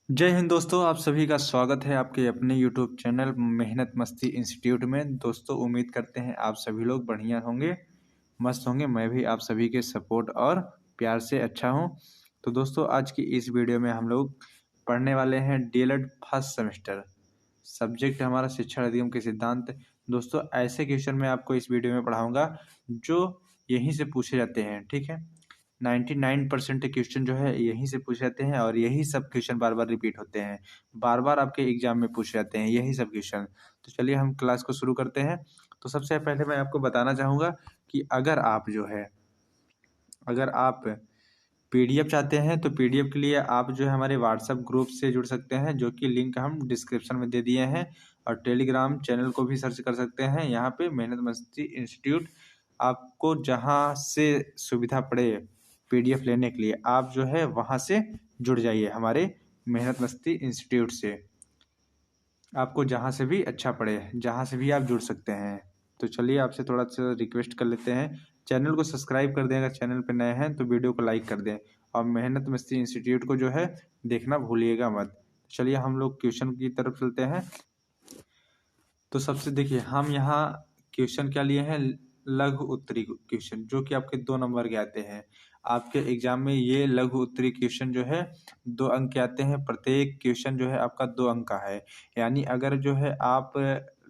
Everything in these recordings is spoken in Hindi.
जय हिंद दोस्तों, आप सभी का स्वागत है आपके अपने यूट्यूब चैनल मेहनत मस्ती इंस्टीट्यूट में। दोस्तों उम्मीद करते हैं आप सभी लोग बढ़िया होंगे, मस्त होंगे। मैं भी आप सभी के सपोर्ट और प्यार से अच्छा हूं। तो दोस्तों आज की इस वीडियो में हम लोग पढ़ने वाले हैं डीएलएड फर्स्ट सेमेस्टर। सब्जेक्ट हमारा शिक्षण अधिगम के सिद्धांत। दोस्तों ऐसे क्वेश्चन मैं आपको इस वीडियो में पढ़ाऊंगा जो यहीं से पूछे जाते हैं, ठीक है। 99% क्वेश्चन जो है यहीं से पूछे जाते हैं और यही सब क्वेश्चन बार बार रिपीट होते हैं, बार बार आपके एग्जाम में पूछे जाते हैं यही सब क्वेश्चन। तो चलिए हम क्लास को शुरू करते हैं। तो सबसे पहले मैं आपको बताना चाहूँगा कि अगर आप पीडीएफ चाहते हैं तो पीडीएफ के लिए आप जो है हमारे व्हाट्सएप ग्रुप से जुड़ सकते हैं, जो कि लिंक हम डिस्क्रिप्शन में दे दिए हैं। और टेलीग्राम चैनल को भी सर्च कर सकते हैं, यहाँ पे मेहनत मस्ती इंस्टीट्यूट। आपको जहाँ से सुविधा पड़े पीडीएफ लेने के लिए आप जो है वहाँ से जुड़ जाइए हमारे मेहनत मस्ती इंस्टीट्यूट से। आपको जहाँ से भी अच्छा पड़े, जहाँ से भी आप जुड़ सकते हैं। तो चलिए आपसे थोड़ा सा रिक्वेस्ट कर लेते हैं, चैनल को सब्सक्राइब कर दें अगर चैनल पर नए हैं, तो वीडियो को लाइक कर दें और मेहनत मस्ती इंस्टीट्यूट को जो है देखना भूलिएगा मत। चलिए हम लोग क्वेश्चन की तरफ चलते हैं। तो सबसे देखिए हम यहाँ क्वेश्चन क्या लिए हैं, लघु उत्तरी क्वेश्चन, जो कि आपके 2 नंबर के आते हैं। आपके एग्जाम में ये लघु उत्तरी क्वेश्चन जो है 2 अंक के आते हैं। प्रत्येक क्वेश्चन जो है आपका 2 अंक का है। यानी अगर जो है आप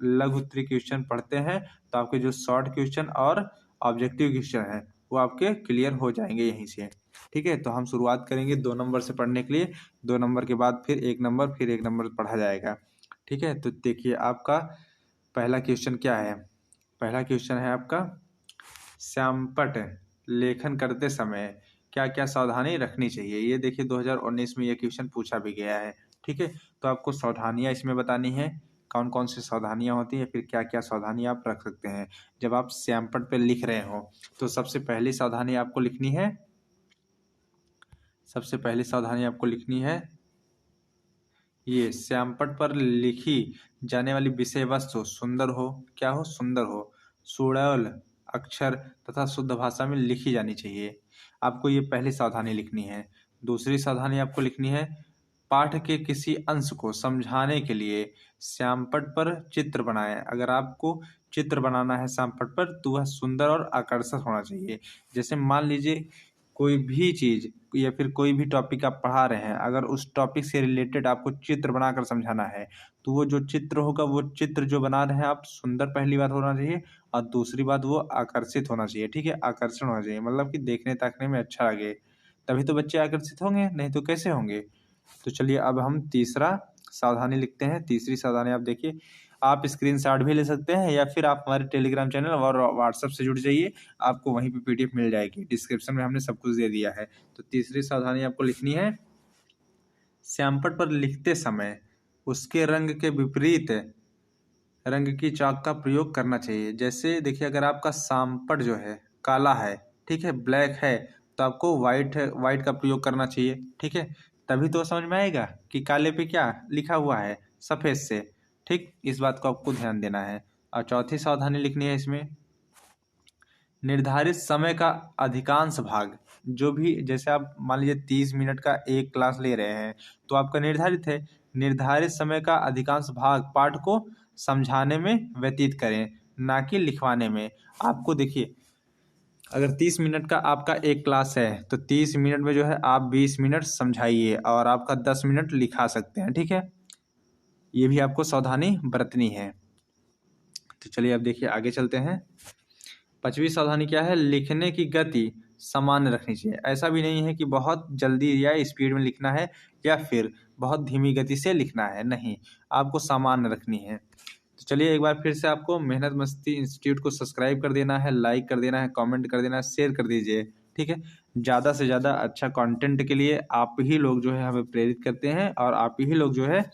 लघु उत्तरी क्वेश्चन पढ़ते हैं तो आपके जो शॉर्ट क्वेश्चन और ऑब्जेक्टिव क्वेश्चन है वो आपके क्लियर हो जाएंगे यहीं से, ठीक है। तो हम शुरुआत करेंगे 2 नंबर से पढ़ने के लिए। 2 नंबर के बाद फिर 1 नंबर, फिर 1 नंबर पढ़ा जाएगा, ठीक है। तो देखिए आपका पहला क्वेश्चन क्या है। पहला क्वेश्चन है आपका, श्यामपट्ट लेखन करते समय क्या क्या सावधानी रखनी चाहिए। ये देखिए 2019 में ये क्वेश्चन पूछा भी गया है, ठीक है। तो आपको सावधानियां इसमें बतानी है, कौन कौन सी सावधानियां होती हैं, फिर क्या क्या सावधानियां आप रख सकते हैं जब आप श्यामपट्ट पे लिख रहे हो। तो सबसे पहली सावधानी आपको लिखनी है, सबसे पहली सावधानी आपको लिखनी है, ये श्यामपट्ट पर लिखी जाने वाली विषय वस्तु सुंदर हो, क्या हो, सुंदर हो, सुडौल अक्षर तथा शुद्ध भाषा में लिखी जानी चाहिए। आपको ये पहली सावधानी लिखनी है। दूसरी सावधानी आपको लिखनी है, पाठ के किसी अंश को समझाने के लिए श्यामपट्ट पर चित्र बनाएं। अगर आपको चित्र बनाना है श्यामपट्ट पर तो वह सुंदर और आकर्षक होना चाहिए। जैसे मान लीजिए कोई भी चीज या फिर कोई भी टॉपिक आप पढ़ा रहे हैं, अगर उस टॉपिक से रिलेटेड आपको चित्र बनाकर समझाना है तो वो जो चित्र होगा, वो चित्र जो बना रहे हैं आप, सुंदर पहली बात होना चाहिए और दूसरी बात वो आकर्षित होना चाहिए, ठीक है। आकर्षण होना चाहिए, मतलब कि देखने ताकने में अच्छा लगे, तभी तो बच्चे आकर्षित होंगे, नहीं तो कैसे होंगे। तो चलिए अब हम तीसरा सावधानी लिखते हैं। तीसरी सावधानी आप देखिए, आप स्क्रीनशॉट भी ले सकते हैं या फिर आप हमारे टेलीग्राम चैनल और व्हाट्सएप से जुड़ जाइए, आपको वहीं पे पीडीएफ मिल जाएगी। डिस्क्रिप्शन में हमने सब कुछ दे दिया है। तो तीसरी सावधानी आपको लिखनी है, श्यामपट्ट पर लिखते समय उसके रंग के विपरीत रंग की चाक का प्रयोग करना चाहिए। जैसे देखिए अगर आपका श्यामपट्ट जो है काला है, ठीक है, ब्लैक है, तो आपको वाइट का प्रयोग करना चाहिए, ठीक है। तभी तो समझ में आएगा कि काले पे क्या लिखा हुआ है सफेद से, ठीक। इस बात को आपको ध्यान देना है। और चौथी सावधानी लिखनी है इसमें, निर्धारित समय का अधिकांश भाग, जो भी जैसे आप मान लीजिए 30 मिनट का एक क्लास ले रहे हैं तो आपका निर्धारित है, निर्धारित समय का अधिकांश भाग पाठ को समझाने में व्यतीत करें, ना कि लिखवाने में। आपको देखिए अगर 30 मिनट का आपका एक क्लास है तो 30 मिनट में जो है आप 20 मिनट समझाइए और आपका 10 मिनट लिखा सकते हैं, ठीक है। ये भी आपको सावधानी बरतनी है। तो चलिए अब देखिए आगे चलते हैं। 5वीं सावधानी क्या है, लिखने की गति सामान्य रखनी चाहिए। ऐसा भी नहीं है कि बहुत जल्दी या स्पीड में लिखना है या फिर बहुत धीमी गति से लिखना है, नहीं, आपको सामान्य रखनी है। तो चलिए एक बार फिर से आपको मेहनत मस्ती इंस्टीट्यूट को सब्सक्राइब कर देना है, लाइक कर देना है, कमेंट कर देना है, शेयर कर दीजिए, ठीक है। ज़्यादा से ज़्यादा अच्छा कंटेंट के लिए आप ही लोग जो है हमें प्रेरित करते हैं और आप ही लोग जो है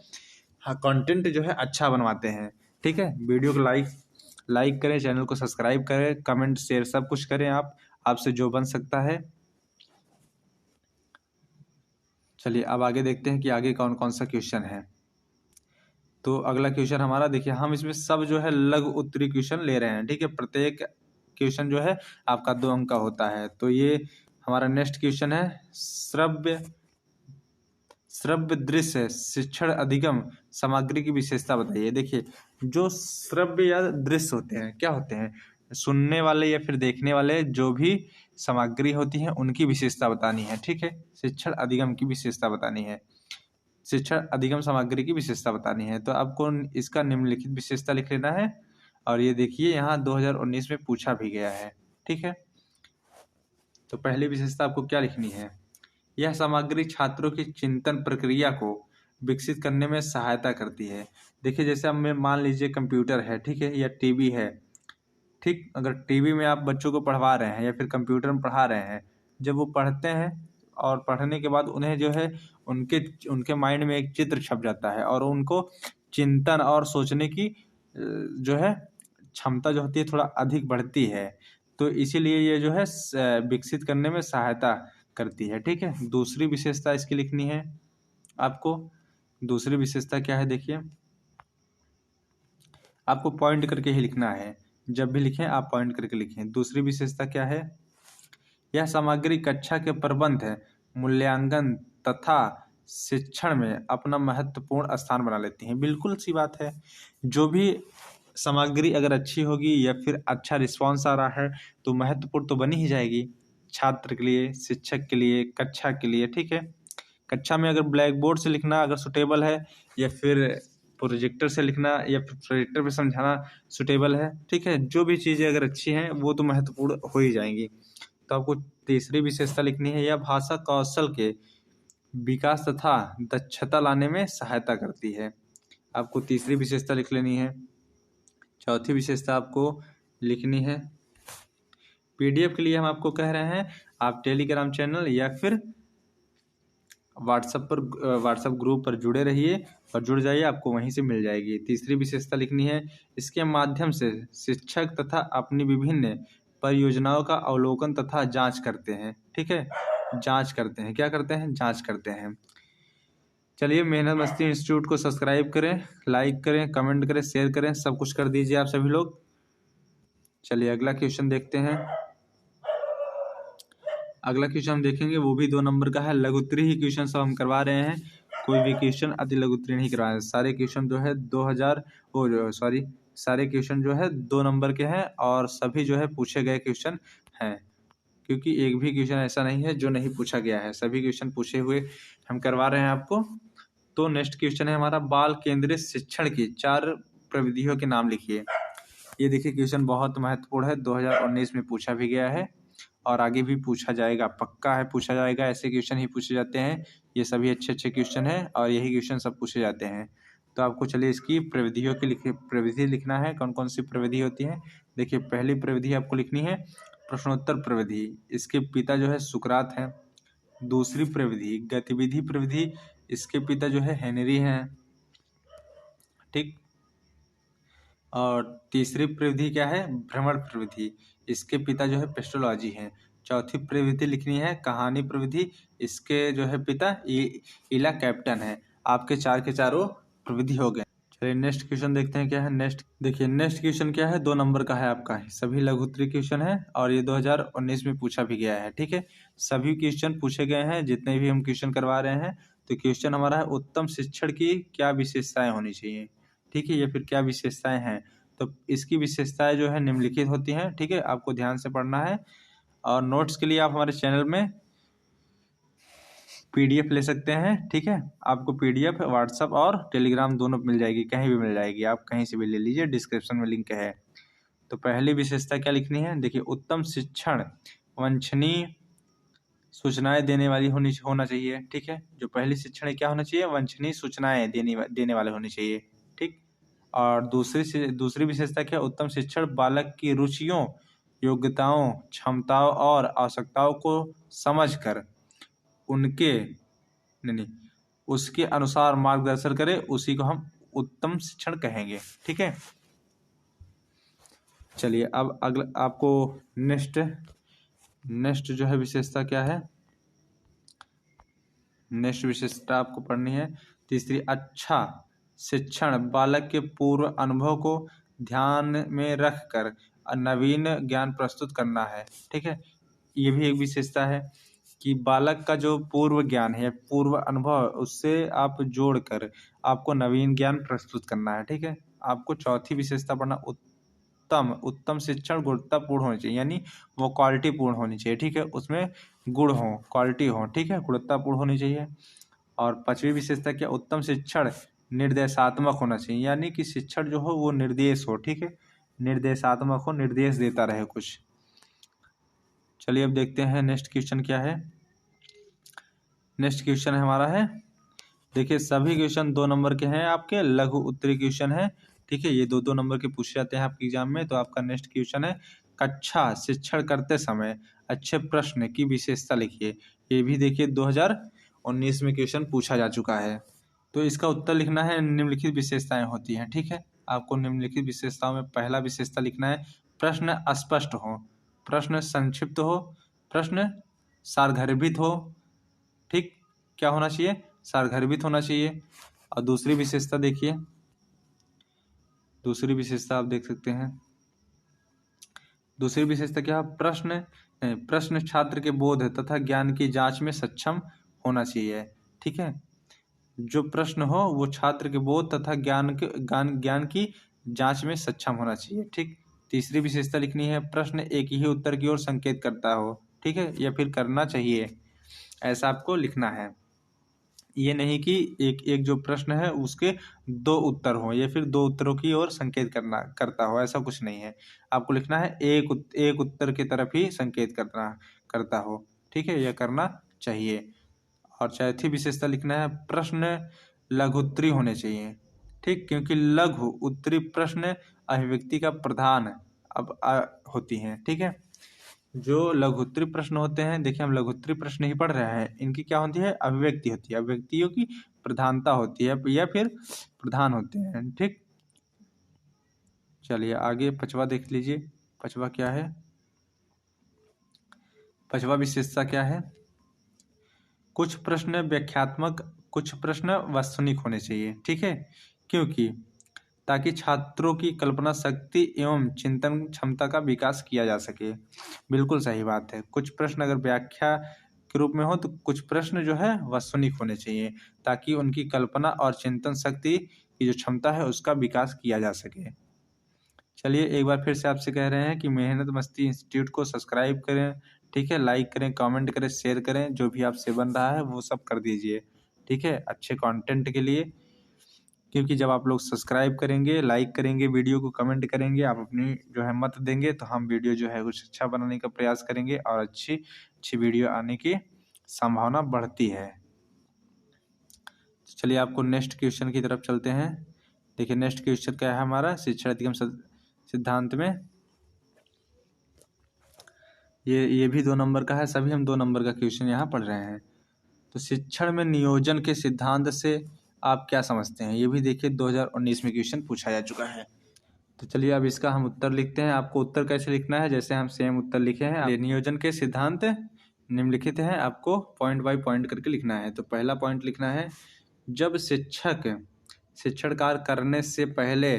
हाँ कंटेंट जो है अच्छा बनवाते हैं, ठीक है। वीडियो को लाइक करें, चैनल को सब्सक्राइब करें, कमेंट शेयर सब कुछ करें। आप आपसे जो बन सकता है। चलिए अब आगे देखते हैं कि आगे कौन कौन सा क्वेश्चन है। तो अगला क्वेश्चन हमारा देखिए, हम इसमें सब जो है लघु उत्तरी क्वेश्चन ले रहे हैं, ठीक है। प्रत्येक क्वेश्चन जो है आपका 2 अंक का होता है। तो ये हमारा नेक्स्ट क्वेश्चन है, श्रव्य श्रव्य दृश्य शिक्षण अधिगम सामग्री की विशेषता बताइए। देखिए, जो श्रव्य या दृश्य होते हैं, क्या होते हैं, सुनने वाले या फिर देखने वाले जो भी सामग्री होती है उनकी विशेषता बतानी है। ठीक है, शिक्षण अधिगम की विशेषता बतानी है, शिक्षण अधिगम सामग्री की विशेषता बतानी है। तो आपको इसका निम्नलिखित विशेषता लिख लेना है। और ये देखिए यहाँ 2019 में पूछा भी गया है। ठीक है, तो पहली विशेषता आपको क्या लिखनी है, यह सामग्री छात्रों की चिंतन प्रक्रिया को विकसित करने में सहायता करती है। देखिए, जैसे अब मैं मान लीजिए कंप्यूटर है, ठीक है, या टीवी है। ठीक, अगर टीवी में आप बच्चों को पढ़वा रहे हैं या फिर कंप्यूटर में पढ़ा रहे हैं, जब वो पढ़ते हैं और पढ़ने के बाद उन्हें जो है उनके उनके माइंड में एक चित्र छप जाता है और उनको चिंतन और सोचने की जो है क्षमता जो होती है थोड़ा अधिक बढ़ती है। तो इसीलिए ये जो है विकसित करने में सहायता करती है। ठीक है, दूसरी विशेषता इसकी लिखनी है आपको। दूसरी विशेषता क्या है, देखिए, आपको पॉइंट करके ही लिखना है, जब भी लिखें आप पॉइंट करके लिखें। दूसरी विशेषता क्या है, यह सामग्री कक्षा के प्रबंध, मूल्यांकन तथा शिक्षण में अपना महत्वपूर्ण स्थान बना लेती हैं। बिल्कुल सी बात है, जो भी सामग्री अगर अच्छी होगी या फिर अच्छा रिस्पांस आ रहा है तो महत्वपूर्ण तो बनी ही जाएगी, छात्र के लिए, शिक्षक के लिए, कक्षा के लिए। ठीक है, कक्षा में अगर ब्लैक बोर्ड से लिखना अगर सुटेबल है या फिर प्रोजेक्टर से लिखना या फिर प्रोजेक्टर पे समझाना सुटेबल है, ठीक है, जो भी चीज़ें अगर अच्छी हैं वो तो महत्वपूर्ण हो ही जाएंगी। तो आपको तीसरी विशेषता लिखनी है, यह भाषा कौशल के विकास तथा दक्षता लाने में सहायता करती है। आपको तीसरी विशेषता लिख लेनी है। चौथी विशेषता आपको लिखनी है, पीडीएफ के लिए हम आपको कह रहे हैं आप टेलीग्राम चैनल या फिर व्हाट्सएप ग्रुप पर जुड़े रहिए और जुड़ जाइए, आपको वहीं से मिल जाएगी। तीसरी विशेषता लिखनी है, इसके माध्यम से शिक्षक तथा अपनी विभिन्न परियोजनाओं का अवलोकन तथा जांच करते हैं। ठीक है, जांच करते हैं, क्या करते हैं, जांच करते हैं। चलिए, मेहनत मस्ती इंस्टीट्यूट को सब्सक्राइब करें, लाइक करें, कमेंट करें, शेयर करें, सब कुछ कर दीजिए आप सभी लोग। चलिए अगला क्वेश्चन देखते हैं। अगला क्वेश्चन हम देखेंगे, वो भी 2 नंबर का है। लघुत्तरी ही क्वेश्चन सब हम करवा रहे हैं, कोई भी क्वेश्चन अति लघुत्तरी नहीं करवा रहे हैं। सारे क्वेश्चन जो है 2000 सारे क्वेश्चन जो है 2 नंबर के हैं और सभी जो है पूछे गए क्वेश्चन हैं, क्योंकि एक भी क्वेश्चन ऐसा नहीं है जो नहीं पूछा गया है, सभी क्वेश्चन पूछे हुए हम करवा रहे हैं आपको। तो नेक्स्ट क्वेश्चन है हमारा, बाल केंद्रित शिक्षण की 4 प्रविधियों के नाम लिखिए। ये देखिए क्वेश्चन बहुत महत्वपूर्ण है, 2019 में पूछा भी गया है और आगे भी पूछा जाएगा, पक्का है पूछा जाएगा। ऐसे क्वेश्चन ही पूछे जाते हैं, ये सभी अच्छे अच्छे क्वेश्चन हैं और यही क्वेश्चन सब पूछे जाते हैं। तो आपको चलिए इसकी प्रविधियों की प्रविधि लिखना है, कौन कौन सी प्रविधि होती है। देखिए, पहली प्रविधि आपको लिखनी है प्रश्नोत्तर प्रविधि, इसके पिता जो है सुकरात हैं। दूसरी प्रविधि गतिविधि प्रविधि, इसके पिता जो है हेनरी हैं। ठीक, और तीसरी प्रविधि क्या है, भ्रमण प्रविधि, इसके पिता जो है पेस्टोलॉजी हैं। चौथी प्रविधि लिखनी है कहानी प्रविधि, इसके जो है पिता इला कैप्टन है। आपके 4 के चारों प्रविधि हो गए। चलिए नेक्स्ट क्वेश्चन देखते हैं क्या है। नेक्स्ट देखिए, नेक्स्ट क्वेश्चन क्या है, 2 नंबर का है आपका, सभी लघुत्तरी क्वेश्चन है और ये 2019 में पूछा भी गया है। ठीक है, सभी क्वेश्चन पूछे गए हैं जितने भी हम क्वेश्चन करवा रहे हैं। तो क्वेश्चन हमारा है, उत्तम शिक्षण की क्या विशेषताएं होनी चाहिए। ठीक है, या फिर क्या विशेषताएं हैं। तो इसकी विशेषताएं जो है निम्नलिखित होती हैं। ठीक है, आपको ध्यान से पढ़ना है और नोट्स के लिए आप हमारे चैनल में पीडीएफ ले सकते हैं। ठीक है, आपको पीडीएफ व्हाट्सएप और टेलीग्राम दोनों मिल जाएगी, कहीं भी मिल जाएगी, आप कहीं से भी ले लीजिए, डिस्क्रिप्शन में लिंक है। तो पहली विशेषता क्या लिखनी है, देखिए, उत्तम शिक्षण वांछनीय सूचनाएं देने वाली होना चाहिए। ठीक है, जो पहली शिक्षण है क्या होना चाहिए, वांछनीय सूचनाएं देने वाले होने चाहिए। ठीक, और दूसरी विशेषता क्या, उत्तम शिक्षण बालक की रुचियों, योग्यताओं, क्षमताओं और आवश्यकताओं को समझकर उनके नहीं उसके अनुसार मार्गदर्शन करे, उसी को हम उत्तम शिक्षण कहेंगे। ठीक है, चलिए अब अगला आपको नेक्स्ट जो है विशेषता क्या है, नेक्स्ट विशेषता आपको पढ़नी है तीसरी, अच्छा शिक्षण बालक के पूर्व अनुभव को ध्यान में रखकर नवीन ज्ञान प्रस्तुत करना है। ठीक है, ये भी एक विशेषता है। कि बालक का जो पूर्व ज्ञान है, पूर्व अनुभव, उससे आप जोड़कर आपको नवीन ज्ञान प्रस्तुत करना है। ठीक है, आपको चौथी विशेषता पढ़ना उत्तम उत्तम शिक्षण गुणवत्तापूर्ण होनी चाहिए, यानी वो क्वालिटी पूर्ण होनी चाहिए। ठीक है, उसमें गुण हो, क्वालिटी हो। ठीक है, गुणवत्तापूर्ण होनी चाहिए। और पांचवी विशेषता क्या, उत्तम शिक्षण निर्देशात्मक होना चाहिए, यानी कि शिक्षण जो हो वो निर्देश हो। ठीक है, निर्देशात्मक हो, निर्देश देता रहे कुछ। चलिए अब देखते हैं नेक्स्ट क्वेश्चन क्या है। नेक्स्ट क्वेश्चन हमारा है, देखिए सभी क्वेश्चन 2 नंबर के हैं, आपके लघु उत्तरीय क्वेश्चन है। ठीक है, ये 2-2 नंबर के पूछे जाते हैं आपके एग्जाम में। तो आपका नेक्स्ट क्वेश्चन है, कक्षा शिक्षण करते समय अच्छे प्रश्न की विशेषता लिखिए। ये भी देखिए 2019 में क्वेश्चन पूछा जा चुका है। तो इसका उत्तर लिखना है, निम्नलिखित विशेषताएं होती हैं। ठीक है, आपको निम्नलिखित विशेषताओं में पहला विशेषता लिखना है, प्रश्न अस्पष्ट हो, प्रश्न संक्षिप्त हो, प्रश्न सारगर्भित हो। ठीक, क्या होना चाहिए, सारगर्भित होना चाहिए। और दूसरी विशेषता देखिए, दूसरी विशेषता आप देख सकते हैं, दूसरी विशेषता क्या, प्रश्न छात्र के बोध तथा ज्ञान की जांच में सक्षम होना चाहिए। ठीक है, जो प्रश्न हो वो छात्र के बोध तथा ज्ञान की जांच में सक्षम होना चाहिए। ठीक, तीसरी विशेषता लिखनी है, प्रश्न एक ही उत्तर की ओर संकेत करता हो। ठीक है, या फिर करना चाहिए, ऐसा आपको लिखना है। ये नहीं कि एक एक जो प्रश्न है उसके 2 उत्तर हों, या फिर 2 उत्तरों की ओर संकेत करता हो, ऐसा कुछ नहीं है। आपको लिखना है एक उत्तर की तरफ ही संकेत करता हो। ठीक है, यह करना चाहिए। और चौथी विशेषता लिखना है, प्रश्न लघुत्तरी होने चाहिए। ठीक, क्योंकि लघु उत्तरी प्रश्न अभिव्यक्ति का प्रधान होती हैं। ठीक है, जो लघुत्तरी प्रश्न होते हैं, देखिए हम लघुत्तरी प्रश्न ही पढ़ रहे हैं, इनकी क्या होती है, अभिव्यक्ति होती है, अभिव्यक्तियों की प्रधानता होती है या फिर प्रधान होते हैं। ठीक, चलिए आगे पांचवा देख लीजिए। पांचवा क्या है, पांचवा विशेषता क्या है, कुछ प्रश्न व्याख्यात्मक, कुछ प्रश्न वस्तुनिक होने चाहिए। ठीक है, क्योंकि ताकि छात्रों की कल्पना शक्ति एवं चिंतन क्षमता का विकास किया जा सके। बिल्कुल सही बात है, कुछ प्रश्न अगर व्याख्या के रूप में हो तो कुछ प्रश्न जो है वस्तुनिक होने चाहिए, ताकि उनकी कल्पना और चिंतन शक्ति की जो क्षमता है उसका विकास किया जा सके। चलिए एक बार फिर से आपसे कह रहे हैं कि मेहनत मस्ती इंस्टीट्यूट को सब्सक्राइब करें। ठीक है, लाइक करें, कमेंट करें, शेयर करें, जो भी आपसे बन रहा है वो सब कर दीजिए। ठीक है, अच्छे कंटेंट के लिए, क्योंकि जब आप लोग सब्सक्राइब करेंगे, लाइक करेंगे, वीडियो को कमेंट करेंगे, आप अपनी जो है मत देंगे, तो हम वीडियो जो है कुछ अच्छा बनाने का प्रयास करेंगे और अच्छी अच्छी वीडियो आने की संभावना बढ़ती है। चलिए आपको नेक्स्ट क्वेश्चन की तरफ चलते हैं। देखिए नेक्स्ट क्वेश्चन क्या है हमारा, शिक्षण अधिगम सिद्धांत में, ये भी 2 नंबर का है, सभी हम 2 नंबर का क्वेश्चन यहाँ पढ़ रहे हैं। तो शिक्षण में नियोजन के सिद्धांत से आप क्या समझते हैं, ये भी देखिए 2019 में क्वेश्चन पूछा जा चुका है। तो चलिए अब इसका हम उत्तर लिखते हैं। आपको उत्तर कैसे लिखना है, जैसे हम सेम उत्तर लिखे हैं। नियोजन के सिद्धांत निम्नलिखित हैं, आपको पॉइंट बाय पॉइंट करके लिखना है। तो पहला पॉइंट लिखना है, जब शिक्षक शिक्षण कार्य करने से पहले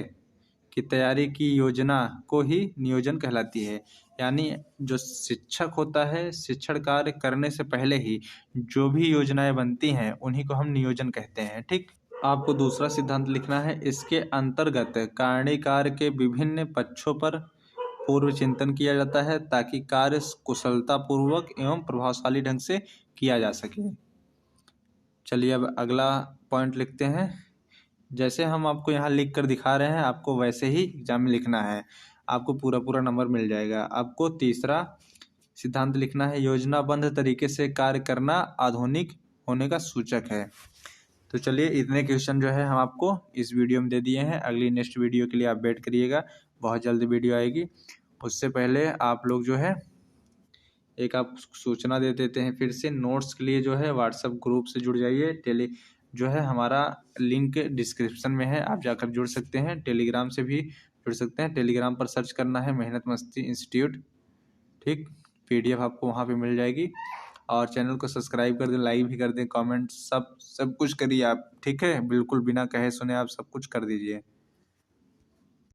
की तैयारी की योजना को ही नियोजन कहलाती है। यानी जो शिक्षक होता है, शिक्षण कार्य करने से पहले ही जो भी योजनाएं बनती हैं उन्हीं को हम नियोजन कहते हैं। ठीक, आपको दूसरा सिद्धांत लिखना है, इसके अंतर्गत कारणी कार्य के विभिन्न पक्षों पर पूर्व चिंतन किया जाता है ताकि कार्य कुशलता पूर्वक एवं प्रभावशाली ढंग से किया जा सके। चलिए अब अगला पॉइंट लिखते हैं, जैसे हम आपको यहाँ लिख कर दिखा रहे हैं आपको वैसे ही एग्जाम में लिखना है, आपको पूरा पूरा नंबर मिल जाएगा। आपको तीसरा सिद्धांत लिखना है, योजनाबद्ध तरीके से कार्य करना आधुनिक होने का सूचक है। तो चलिए इतने क्वेश्चन जो है हम आपको इस वीडियो में दे दिए हैं। अगली नेक्स्ट वीडियो के लिए आप वेट करिएगा, बहुत जल्दी वीडियो आएगी। उससे पहले आप लोग जो है एक आप सूचना दे देते हैं फिर से, नोट्स के लिए जो है व्हाट्सएप ग्रुप से जुड़ जाइए। जो है हमारा लिंक डिस्क्रिप्शन में है, आप जाकर जुड़ सकते हैं। टेलीग्राम से भी जुड़ सकते हैं, टेलीग्राम पर सर्च करना है मेहनत मस्ती इंस्टीट्यूट। ठीक, PDF आपको वहाँ पे मिल जाएगी। और चैनल को सब्सक्राइब कर दें, लाइक भी कर दें, कमेंट सब कुछ करिए आप। ठीक है, बिल्कुल बिना कहे सुने आप सब कुछ कर दीजिए।